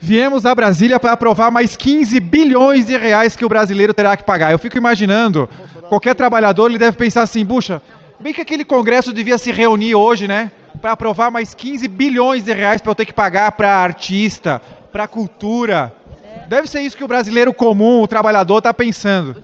Viemos a Brasília para aprovar mais 15 bilhões de reais que o brasileiro terá que pagar. Eu fico imaginando, qualquer trabalhador ele deve pensar assim, puxa, bem que aquele congresso devia se reunir hoje, né? Para aprovar mais 15 bilhões de reais para eu ter que pagar para artista, para cultura. Deve ser isso que o brasileiro comum, o trabalhador, está pensando.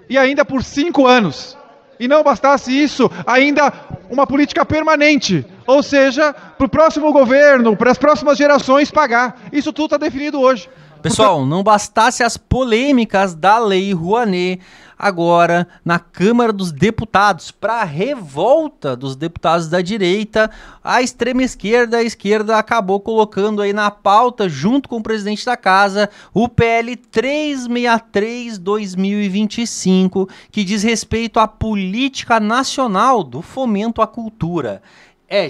E ainda por 5 anos. E não bastasse isso, ainda uma política permanente. Ou seja, para o próximo governo, para as próximas gerações pagar. Isso tudo está definido hoje. Pessoal, não bastasse as polêmicas da Lei Rouanet, agora na Câmara dos Deputados, para a revolta dos deputados da direita, a extrema esquerda, a esquerda acabou colocando aí na pauta, junto com o presidente da casa, o PL 363/2025, que diz respeito à política nacional do fomento à cultura.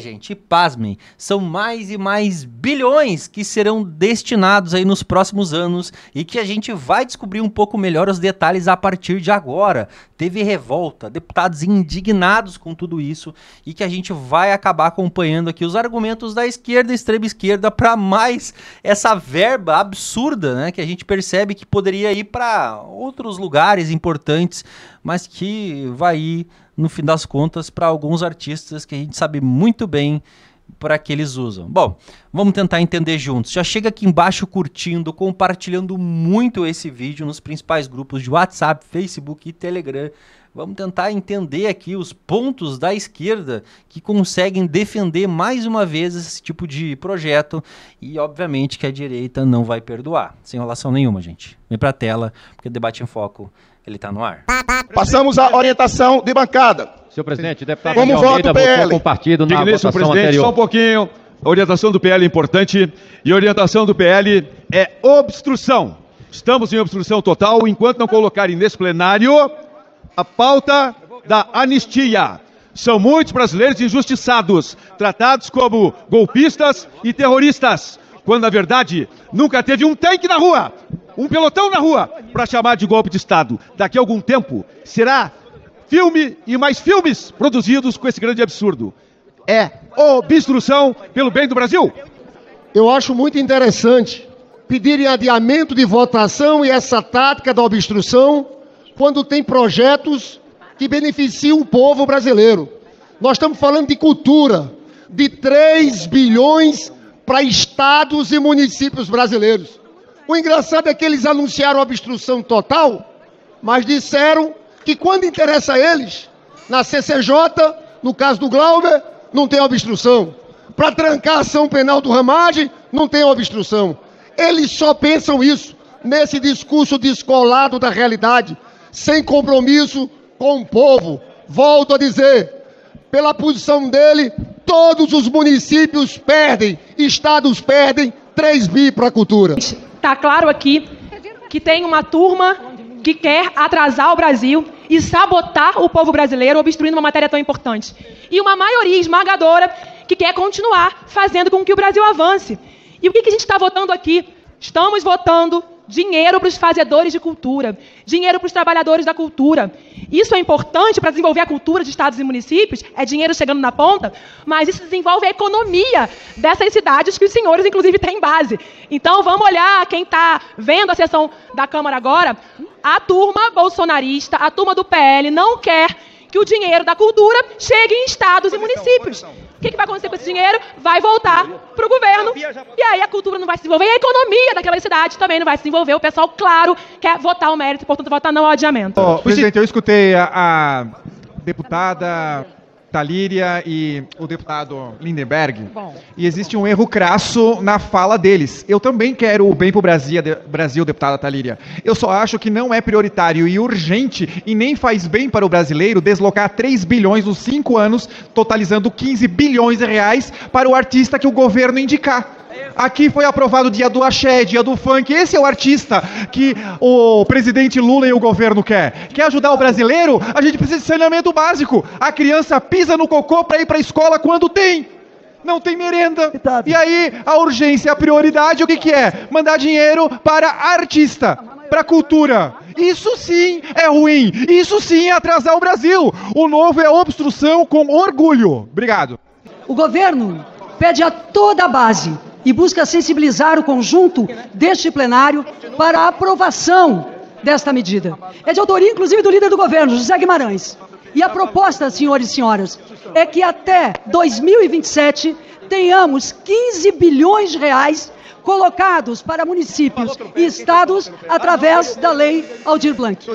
Gente, pasmem, são mais e mais bilhões que serão destinados aí nos próximos anos e que a gente vai descobrir um pouco melhor os detalhes a partir de agora. Teve revolta, deputados indignados com tudo isso e que a gente vai acabar acompanhando aqui os argumentos da esquerda e extrema esquerda para mais essa verba absurda, né, que a gente percebe que poderia ir para outros lugares importantes, mas que vai ir no fim das contas, para alguns artistas que a gente sabe muito bem para que eles usam. Bom, vamos tentar entender juntos. Já chega aqui embaixo curtindo, compartilhando muito esse vídeo nos principais grupos de WhatsApp, Facebook e Telegram. Vamos tentar entender aqui os pontos da esquerda que conseguem defender mais uma vez esse tipo de projeto e, obviamente, que a direita não vai perdoar. Sem enrolação nenhuma, gente. Vem para a tela, porque o Debate em Foco ele está no ar. Passamos à orientação de bancada. Senhor presidente, deputado como voto PL. Com o partido na votação presidente, anterior. só um pouquinho. A orientação do PL é importante e a orientação do PL é obstrução. Estamos em obstrução total enquanto não colocarem nesse plenário a pauta da anistia. São muitos brasileiros injustiçados, tratados como golpistas e terroristas, quando na verdade nunca teve um tanque na rua, um pelotão na rua, para chamar de golpe de Estado. Daqui a algum tempo será filme e mais filmes produzidos com esse grande absurdo. É obstrução pelo bem do Brasil. Eu acho muito interessante pedirem adiamento de votação e essa tática da obstrução quando tem projetos que beneficiam o povo brasileiro. Nós estamos falando de cultura, de 3 bilhões para estados e municípios brasileiros. O engraçado é que eles anunciaram obstrução total, mas disseram que quando interessa a eles, na CCJ, no caso do Glauber, não tem obstrução. Para trancar a ação penal do Ramagem, não tem obstrução. Eles só pensam isso, nesse discurso descolado da realidade, sem compromisso com o povo. Volto a dizer, pela posição dele, todos os municípios perdem, estados perdem 3 bi para a cultura. Está claro aqui que tem uma turma que quer atrasar o Brasil e sabotar o povo brasileiro, obstruindo uma matéria tão importante. E uma maioria esmagadora que quer continuar fazendo com que o Brasil avance. E o que a gente está votando aqui? Estamos votando dinheiro para os fazedores de cultura, dinheiro para os trabalhadores da cultura. Isso é importante para desenvolver a cultura de estados e municípios, é dinheiro chegando na ponta, mas isso desenvolve a economia dessas cidades que os senhores, inclusive, têm base. Então, vamos olhar quem está vendo a sessão da Câmara agora. A turma bolsonarista, a turma do PL, não quer que o dinheiro da cultura chegue em estados e municípios. O que vai acontecer com esse dinheiro? Vai voltar para o governo. E aí a cultura não vai se desenvolver. E a economia daquela cidade também não vai se desenvolver. O pessoal, claro, quer votar o mérito, portanto, votar não ao adiamento. Presidente, eu escutei a deputada Talíria e o deputado Lindenberg. E existe um erro crasso na fala deles. Eu também quero o bem para o Brasil, deputada Talíria. Eu só acho que não é prioritário e urgente e nem faz bem para o brasileiro deslocar 3 bilhões nos 5 anos, totalizando 15 bilhões de reais para o artista que o governo indicar. Aqui foi aprovado o dia do axé, dia do funk. Esse é o artista que o presidente Lula e o governo quer. Quer ajudar o brasileiro? A gente precisa de saneamento básico. A criança pisa no cocô para ir para a escola quando tem. Não tem merenda. E aí a urgência, a prioridade, o que é? Mandar dinheiro para artista, para cultura. Isso sim é ruim. Isso sim é atrasar o Brasil. O novo é obstrução com orgulho. Obrigado. O governo pede a toda a base e busca sensibilizar o conjunto deste plenário para a aprovação desta medida. É de autoria, inclusive, do líder do governo, José Guimarães. E a proposta, senhores e senhoras, é que até 2027 tenhamos 15 bilhões de reais colocados para municípios e estados através da lei Aldir Blanc.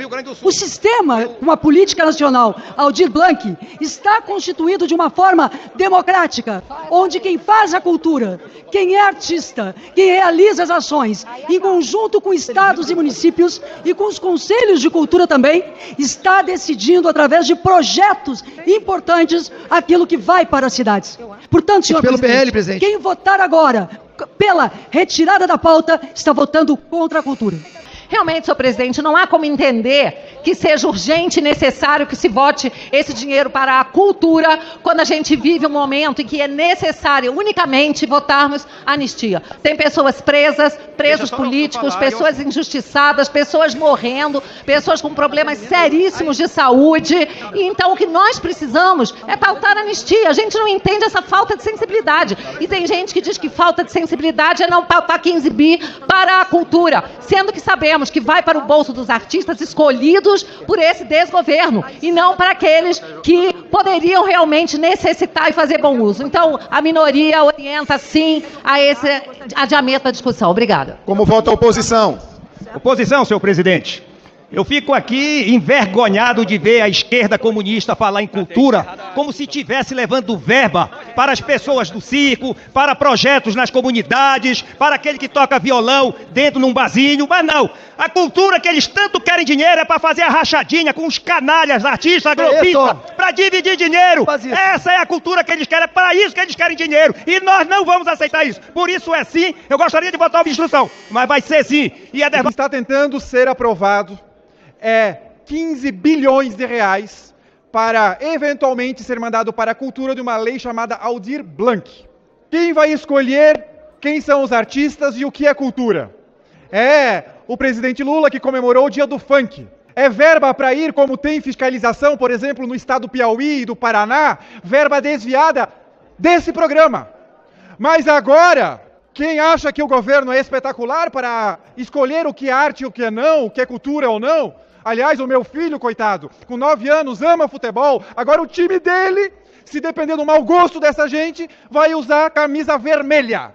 O sistema, com a política nacional Aldir Blanc, está constituído de uma forma democrática, onde quem faz a cultura, quem é artista, quem realiza as ações, em conjunto com estados e municípios e com os conselhos de cultura também, está decidindo através de projetos importantes aquilo que vai para as cidades. Portanto, senhor presidente, quem votar agora pela retirada da pauta está votando contra a cultura. Realmente, senhor presidente, não há como entender que seja urgente e necessário que se vote esse dinheiro para a cultura quando a gente vive um momento em que é necessário unicamente votarmos anistia. Tem pessoas presas, presos políticos, pessoas injustiçadas, pessoas morrendo, pessoas com problemas seríssimos de saúde. E então o que nós precisamos é pautar anistia. A gente não entende essa falta de sensibilidade. E tem gente que diz que falta de sensibilidade é não pautar 15 bi para a cultura, sendo que sabemos que vai para o bolso dos artistas escolhidos por esse desgoverno e não para aqueles que poderiam realmente necessitar e fazer bom uso. Então, a minoria orienta, sim, a esse adiamento da discussão. Obrigada. Como vota a oposição? Oposição, senhor presidente. Eu fico aqui envergonhado de ver a esquerda comunista falar em cultura como se estivesse levando verba para as pessoas do circo, para projetos nas comunidades, para aquele que toca violão dentro de um barzinho, mas não. A cultura que eles tanto querem dinheiro é para fazer a rachadinha com os canalhas, artistas, golpistas, para dividir dinheiro. Essa é a cultura que eles querem, é para isso que eles querem dinheiro. E nós não vamos aceitar isso. Por isso é sim, eu gostaria de votar a obstrução, mas vai ser sim. E o que está tentando ser aprovado é 15 bilhões de reais para eventualmente ser mandado para a cultura de uma lei chamada Aldir Blanc. Quem vai escolher quem são os artistas e o que é cultura? É o presidente Lula, que comemorou o dia do funk. É verba para ir, como tem fiscalização, por exemplo, no estado do Piauí e do Paraná, verba desviada desse programa. Mas agora, quem acha que o governo é espetacular para escolher o que é arte e o que é não, o que é cultura ou não? Aliás, o meu filho, coitado, com 9 anos, ama futebol. Agora o time dele, se depender do mau gosto dessa gente, vai usar camisa vermelha.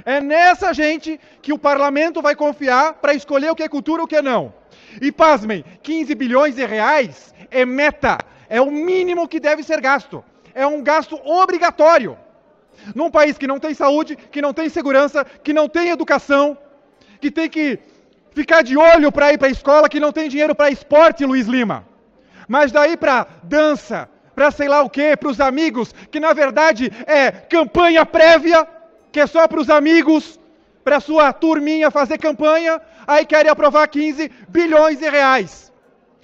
É nessa gente que o parlamento vai confiar para escolher o que é cultura e o que é não. E pasmem, 15 bilhões de reais é meta, é o mínimo que deve ser gasto. É um gasto obrigatório. Num país que não tem saúde, que não tem segurança, que não tem educação, que tem que ficar de olho para ir para a escola, que não tem dinheiro para esporte, Luiz Lima. Mas daí para dança, para sei lá o quê, para os amigos, que na verdade é campanha prévia, que é só para os amigos, para sua turminha fazer campanha, aí querem aprovar 15 bilhões de reais.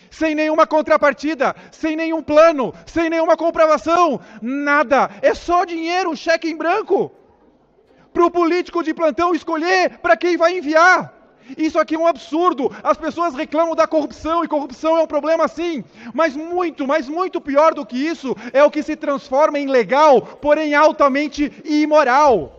Sem nenhuma contrapartida, sem nenhum plano, sem nenhuma comprovação, nada. É só dinheiro, um cheque em branco, para o político de plantão escolher para quem vai enviar. Isso aqui é um absurdo. As pessoas reclamam da corrupção, e corrupção é um problema sim, mas muito pior do que isso é o que se transforma em legal, porém altamente imoral.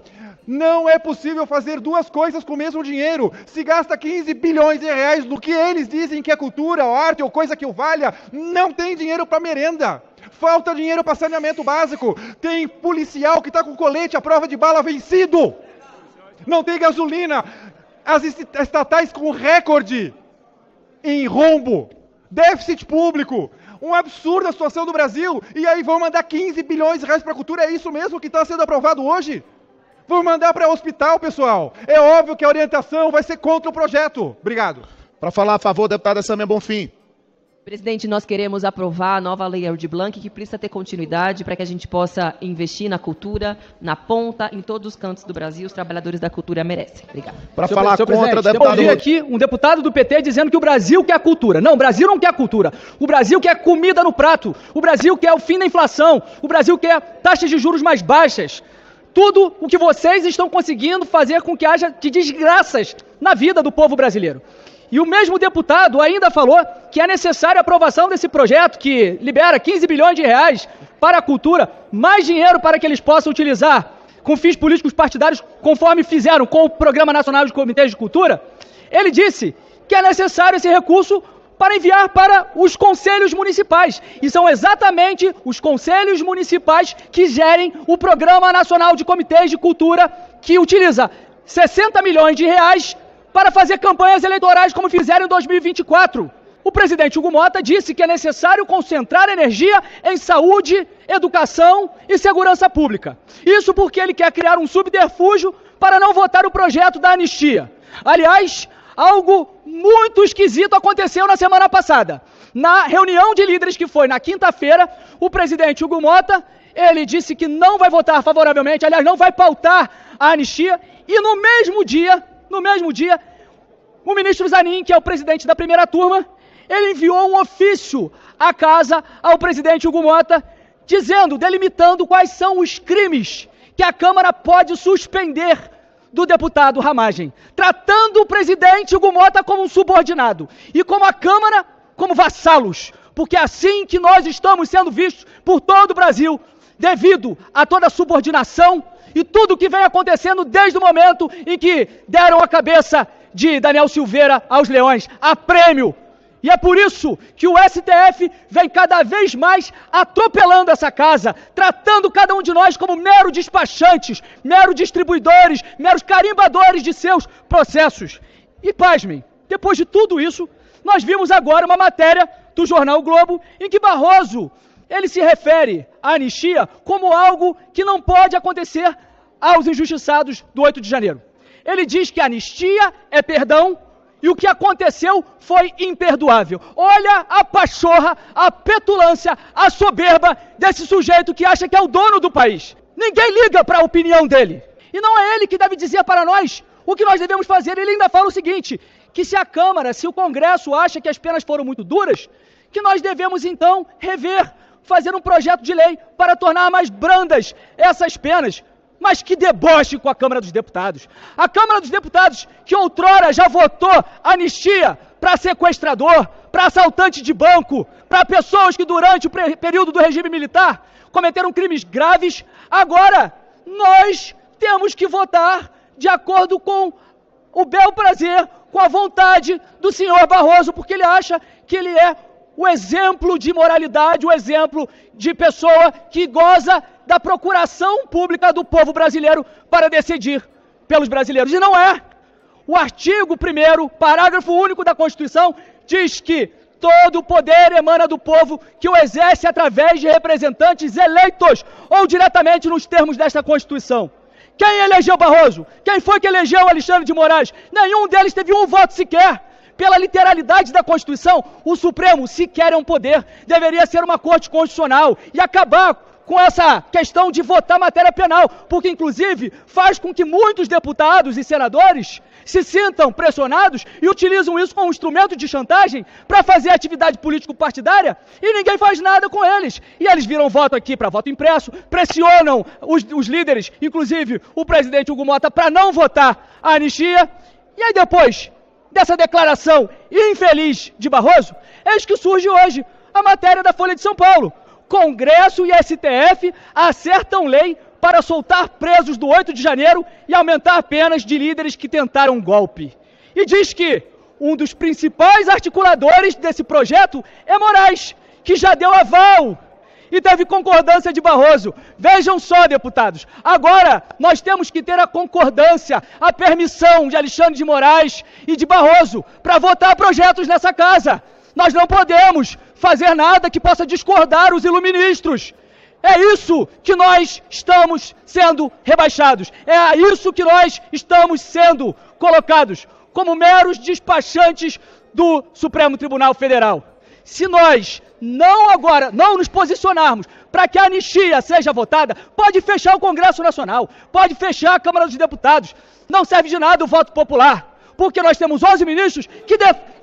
Não é possível fazer duas coisas com o mesmo dinheiro. Se gasta 15 bilhões de reais no que eles dizem que é cultura, ou arte, ou coisa que o valha, não tem dinheiro para merenda. Falta dinheiro para saneamento básico. Tem policial que está com colete à prova de bala vencido. Não tem gasolina. As estatais com recorde em rombo, déficit público, um absurdo a situação do Brasil, e aí vão mandar 15 bilhões de reais para a cultura, é isso mesmo que está sendo aprovado hoje? Vão mandar para o hospital, pessoal. É óbvio que a orientação vai ser contra o projeto. Obrigado. Para falar a favor, deputada Samia Bonfim. Presidente, nós queremos aprovar a nova lei Aldir Blanc, que precisa ter continuidade para que a gente possa investir na cultura, na ponta, em todos os cantos do Brasil. Os trabalhadores da cultura merecem. Obrigado. Para falar contra, deputado... Eu ouvi aqui um deputado do PT dizendo que o Brasil quer cultura. Não, o Brasil não quer cultura. O Brasil quer comida no prato. O Brasil quer o fim da inflação. O Brasil quer taxas de juros mais baixas. Tudo o que vocês estão conseguindo fazer com que haja de desgraças na vida do povo brasileiro. E o mesmo deputado ainda falou que é necessária a aprovação desse projeto que libera 15 bilhões de reais para a cultura, mais dinheiro para que eles possam utilizar com fins políticos partidários, conforme fizeram com o Programa Nacional de Comitês de Cultura, ele disse que é necessário esse recurso para enviar para os conselhos municipais. E são exatamente os conselhos municipais que gerem o Programa Nacional de Comitês de Cultura, que utiliza 60 milhões de reais para fazer campanhas eleitorais, como fizeram em 2024. O presidente Hugo Mota disse que é necessário concentrar energia em saúde, educação e segurança pública. Isso porque ele quer criar um subterfúgio para não votar o projeto da anistia. Aliás, algo muito esquisito aconteceu na semana passada. Na reunião de líderes que foi na quinta-feira, o presidente Hugo Mota, ele disse que não vai votar favoravelmente, aliás, não vai pautar a anistia, e no mesmo dia, o ministro Zanin, que é o presidente da primeira turma, ele enviou um ofício à casa ao presidente Hugo Mota, delimitando quais são os crimes que a Câmara pode suspender do deputado Ramagem, tratando o presidente Hugo Mota como um subordinado e como a Câmara como vassalos, porque é assim que nós estamos sendo vistos por todo o Brasil, devido a toda a subordinação e tudo o que vem acontecendo desde o momento em que deram a cabeça de Daniel Silveira aos leões, a prêmio. E é por isso que o STF vem cada vez mais atropelando essa casa, tratando cada um de nós como mero despachantes, mero distribuidores, meros carimbadores de seus processos. E pasmem, depois de tudo isso, nós vimos agora uma matéria do jornal o Globo em que Barroso, ele se refere à anistia como algo que não pode acontecer aos injustiçados do 8 de janeiro. Ele diz que a anistia é perdão, e o que aconteceu foi imperdoável. Olha a pachorra, a petulância, a soberba desse sujeito que acha que é o dono do país. Ninguém liga para a opinião dele. E não é ele que deve dizer para nós o que nós devemos fazer. Ele ainda fala o seguinte, que se a Câmara, se o Congresso acha que as penas foram muito duras, que nós devemos então rever, fazer um projeto de lei para tornar mais brandas essas penas. Mas que deboche com a Câmara dos Deputados. A Câmara dos Deputados, que outrora já votou anistia para sequestrador, para assaltante de banco, para pessoas que durante o período do regime militar cometeram crimes graves, agora nós temos que votar de acordo com o bel prazer, com a vontade do senhor Barroso, porque ele acha que ele é o exemplo de moralidade, o exemplo de pessoa que goza da procuração pública do povo brasileiro para decidir pelos brasileiros. E não é. O artigo 1º, parágrafo único da Constituição, diz que todo o poder emana do povo que o exerce através de representantes eleitos ou diretamente nos termos desta Constituição. Quem elegeu Barroso? Quem foi que elegeu Alexandre de Moraes? Nenhum deles teve um voto sequer. Pela literalidade da Constituição, o Supremo sequer é um poder, deveria ser uma Corte Constitucional e acabar com essa questão de votar matéria penal, porque inclusive faz com que muitos deputados e senadores se sintam pressionados e utilizam isso como um instrumento de chantagem para fazer atividade político-partidária e ninguém faz nada com eles. E eles viram voto aqui para voto impresso, pressionam os líderes, inclusive o presidente Hugo Mota, para não votar a anistia. E aí depois dessa declaração infeliz de Barroso, eis que surge hoje a matéria da Folha de São Paulo. Congresso e STF acertam lei para soltar presos do 8 de janeiro e aumentar penas de líderes que tentaram um golpe. E diz que um dos principais articuladores desse projeto é Moraes, que já deu aval e teve concordância de Barroso. Vejam só, deputados, agora nós temos que ter a concordância, a permissão de Alexandre de Moraes e de Barroso para votar projetos nessa casa. Nós não podemos fazer nada que possa discordar os iluministros. É isso que nós estamos sendo rebaixados. É isso que nós estamos sendo colocados como meros despachantes do Supremo Tribunal Federal. Se nós não nos posicionarmos para que a anistia seja votada, pode fechar o Congresso Nacional, pode fechar a Câmara dos Deputados. Não serve de nada o voto popular, porque nós temos 11 ministros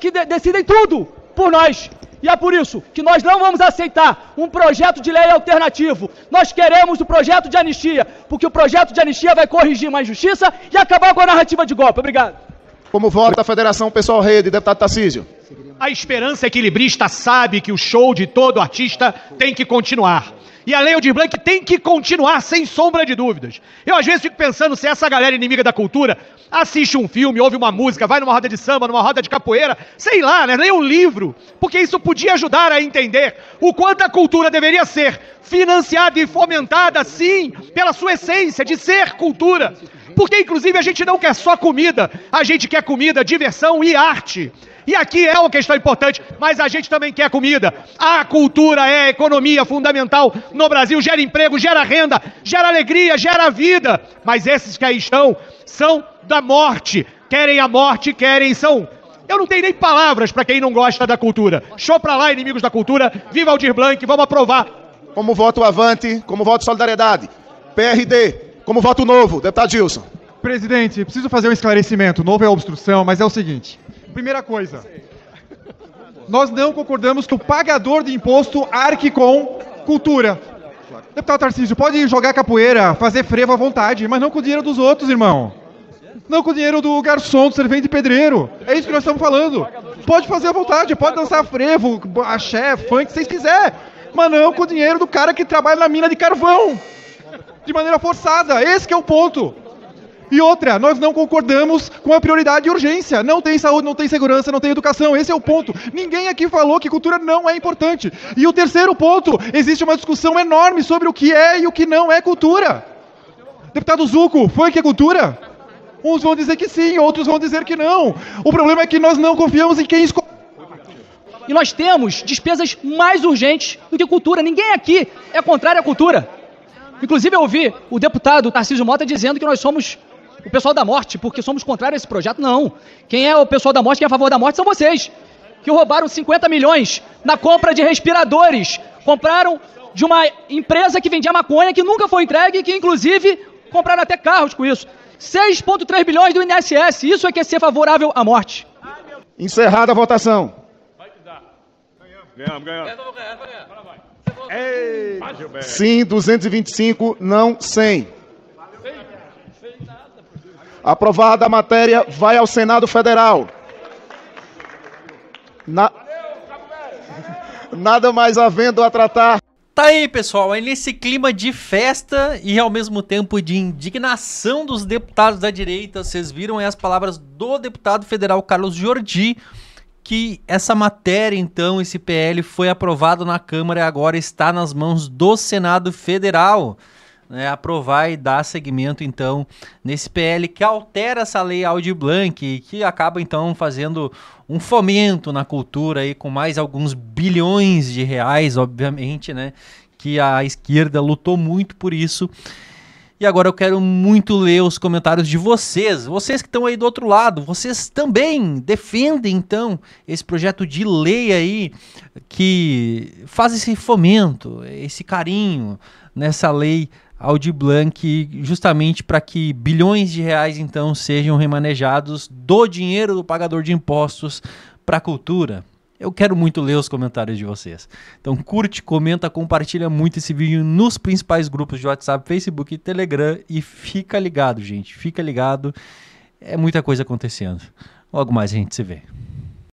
que decidem tudo por nós. E é por isso que nós não vamos aceitar um projeto de lei alternativo. Nós queremos o projeto de anistia, porque o projeto de anistia vai corrigir uma injustiça e acabar com a narrativa de golpe. Obrigado. Como vota a Federação Pessoal Rede, deputado Tarcísio? A esperança equilibrista sabe que o show de todo artista tem que continuar. E a Lei Aldir Blanc tem que continuar, sem sombra de dúvidas. Eu às vezes fico pensando se essa galera inimiga da cultura assiste um filme, ouve uma música, vai numa roda de samba, numa roda de capoeira, sei lá, né? Lê um livro, porque isso podia ajudar a entender o quanto a cultura deveria ser financiada e fomentada, sim, pela sua essência de ser cultura. Porque, inclusive, a gente não quer só comida, a gente quer comida, diversão e arte. E aqui é uma questão importante, mas a gente também quer comida. A cultura é a economia fundamental no Brasil, gera emprego, gera renda, gera alegria, gera vida. Mas esses que aí estão são da morte, querem a morte, são... Eu não tenho nem palavras para quem não gosta da cultura. Show pra lá, inimigos da cultura, viva Aldir Blanc, vamos aprovar. Como voto Avante, como voto Solidariedade. PRD, como voto Novo, deputado Gilson. Presidente, preciso fazer um esclarecimento. Novo é obstrução, mas é o seguinte. Primeira coisa, nós não concordamos que o pagador de imposto arque com cultura. Deputado Tarcísio, pode jogar capoeira, fazer frevo à vontade, mas não com o dinheiro dos outros, irmão. Não com o dinheiro do garçom, do servente e pedreiro. É isso que nós estamos falando. Pode fazer à vontade, pode dançar frevo, axé, funk, se vocês quiserem. Mas não com o dinheiro do cara que trabalha na mina de carvão. De maneira forçada. Esse que é o ponto. E outra, nós não concordamos com a prioridade e urgência. Não tem saúde, não tem segurança, não tem educação. Esse é o ponto. Ninguém aqui falou que cultura não é importante. E o terceiro ponto, existe uma discussão enorme sobre o que é e o que não é cultura. Deputado Zucco, foi que é cultura? Uns vão dizer que sim, outros vão dizer que não. O problema é que nós não confiamos em quem escolhe. E nós temos despesas mais urgentes do que cultura. Ninguém aqui é contrário à cultura. Inclusive eu ouvi o deputado Tarcísio Mota dizendo que nós somos o pessoal da morte, porque somos contrários a esse projeto. Não. Quem é o pessoal da morte, quem é a favor da morte são vocês, que roubaram 50 milhões na compra de respiradores. Compraram de uma empresa que vendia maconha, que nunca foi entregue e que, inclusive, compraram até carros com isso. 6,3 bilhões do INSS. Isso é que é ser favorável à morte. Encerrada a votação. Ganhamos. Sim, 225, não 100. Aprovada a matéria, vai ao Senado Federal. Nada mais havendo a tratar. Tá aí, pessoal, aí nesse clima de festa e ao mesmo tempo de indignação dos deputados da direita, vocês viram aí as palavras do deputado federal Carlos Jordi, que essa matéria, então, esse PL foi aprovado na Câmara e agora está nas mãos do Senado Federal. Né, aprovar e dar seguimento, então, nesse PL que altera essa lei Aldir Blanc, que acaba, então, fazendo um fomento na cultura aí, com mais alguns bilhões de reais, obviamente, né, que a esquerda lutou muito por isso. E agora eu quero muito ler os comentários de vocês que estão aí do outro lado. Vocês também defendem, então, esse projeto de lei aí que faz esse fomento, esse carinho nessa lei Aldir Blanc, justamente para que bilhões de reais, então, sejam remanejados do dinheiro do pagador de impostos para a cultura. Eu quero muito ler os comentários de vocês. Então curte, comenta, compartilha muito esse vídeo nos principais grupos de WhatsApp, Facebook e Telegram. E fica ligado, gente. Fica ligado. É muita coisa acontecendo. Logo mais a gente se vê.